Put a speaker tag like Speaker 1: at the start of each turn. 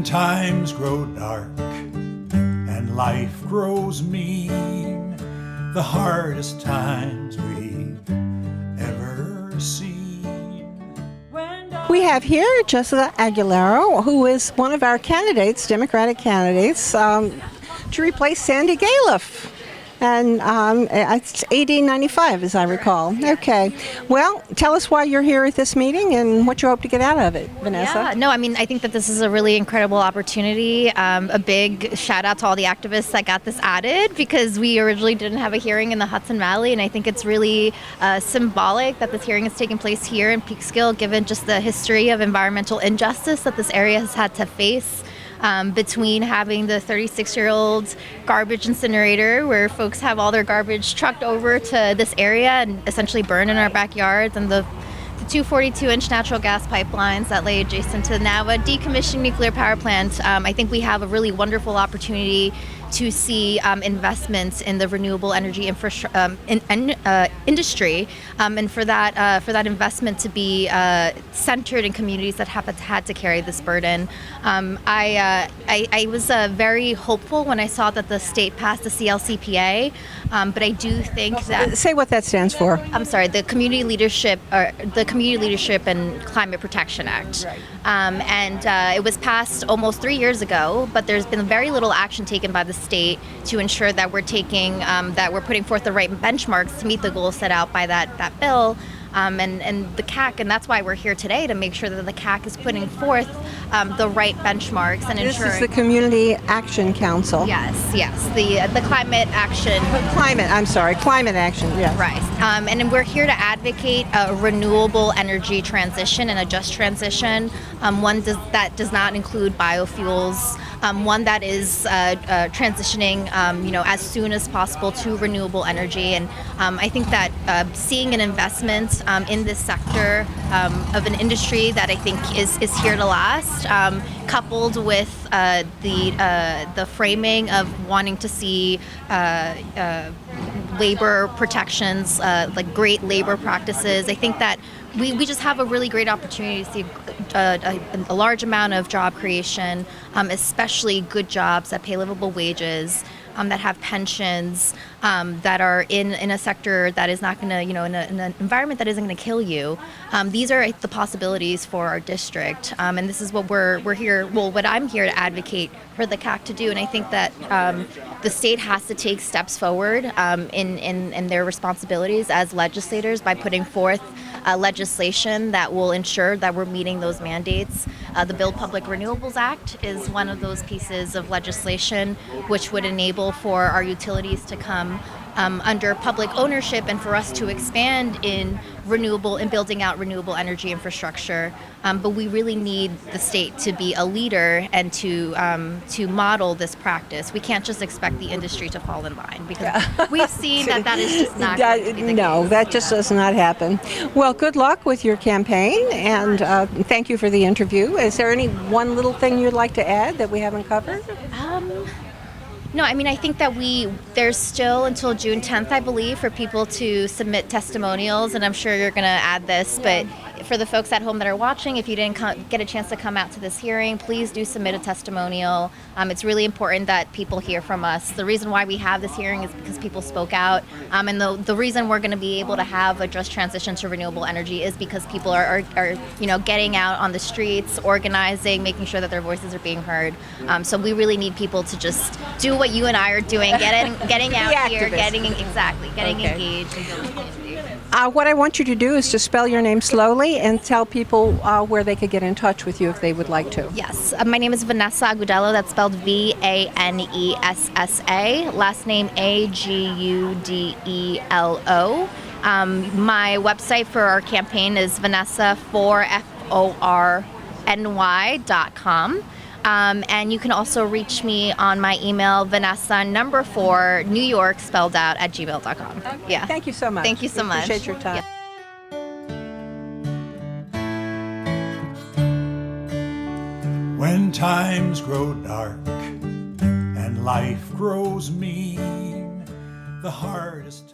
Speaker 1: When times grow dark and life grows mean, the hardest times we've ever seen.
Speaker 2: We have here Vanessa Agudelo, who is one of our candidates, Democratic candidates, to replace Sandy Galef. And it's 1895, as I recall. Okay. Well, tell us why you're here at this meeting and what you hope to get out of it, Vanessa.
Speaker 3: Yeah, no, I mean, I think that this is a really incredible opportunity. A big shout out to all the activists that got this added, because we originally didn't have a hearing in the Hudson Valley, and I think it's really symbolic that this hearing is taking place here in Peekskill, given just the history of environmental injustice that this area has had to face. Between having the 36-year-old garbage incinerator where folks have all their garbage trucked over to this area and essentially burn in our backyards, and the 242-inch natural gas pipelines that lay adjacent to now a decommissioned nuclear power plant. I think we have a really wonderful opportunity to see investments in the renewable energy industry, and for that investment to be centered in communities that have had to carry this burden. I was very hopeful when I saw that the state passed the CLCPA, but I do think that—
Speaker 2: Say what that stands for.
Speaker 3: I'm sorry, the Community Leadership and Climate Protection Act.
Speaker 2: Right.
Speaker 3: And it was passed almost 3 years ago, but there's been very little action taken by the state to ensure that we're putting forth the right benchmarks to meet the goals set out by that bill. And the CAC, and that's why we're here today, to make sure that the CAC is putting forth the right benchmarks and ensuring—
Speaker 2: This is the Community Action Council.
Speaker 3: Yes, the climate action.
Speaker 2: Climate action, yes.
Speaker 3: Right. And we're here to advocate a renewable energy transition and a just transition, one that does not include biofuels, one that is transitioning, as soon as possible to renewable energy. And I think that seeing an investment in this sector of an industry that I think is here to last, coupled with the framing of wanting to see labor protections, like great labor practices, I think that we just have a really great opportunity to see a large amount of job creation, especially good jobs that pay livable wages, that have pensions, that are in a sector that is not going to, in an environment that isn't going to kill you. These are the possibilities for our district, and this is what we're here. Well, what I'm here to advocate for the CAC to do, and I think that the state has to take steps forward in their responsibilities as legislators by putting forth legislation that will ensure that we're meeting those mandates. The Build Public Renewables Act is one of those pieces of legislation which would enable for our utilities to come under public ownership and for us to expand in building out renewable energy infrastructure. But we really need the state to be a leader and to model this practice. We can't just expect the industry to fall in line, because we've seen that is just not going to be the case.
Speaker 2: That just does not happen. Well, good luck with your campaign, and thank you for the interview. Is there any one little thing you'd like to add that we haven't covered?
Speaker 3: No, I mean, I think that there's still until June 10th, I believe, for people to submit testimonials, and I'm sure you're going to add this, but for the folks at home that are watching, if you didn't get a chance to come out to this hearing, please do submit a testimonial. It's really important that people hear from us. The reason why we have this hearing is because people spoke out, and the reason we're going to be able to have a just transition to renewable energy is because people are getting out on the streets, organizing, making sure that their voices are being heard. So we really need people to just do what you and I are doing, getting out here, getting engaged.
Speaker 2: What I want you to do is to spell your name slowly and tell people where they could get in touch with you if they would like to.
Speaker 3: Yes, my name is Vanessa Agudelo. That's spelled Vanessa. Last name Agudelo. My website for our campaign is Vanessa4FORNY.com. And you can also reach me on my email, Vanessa4 New York spelled out @gmail.com.
Speaker 2: Okay.
Speaker 3: Yeah.
Speaker 2: Thank you so much.
Speaker 3: Thank you so much.
Speaker 2: Appreciate your time.
Speaker 3: Yeah.
Speaker 1: When times grow dark and life grows mean, the hardest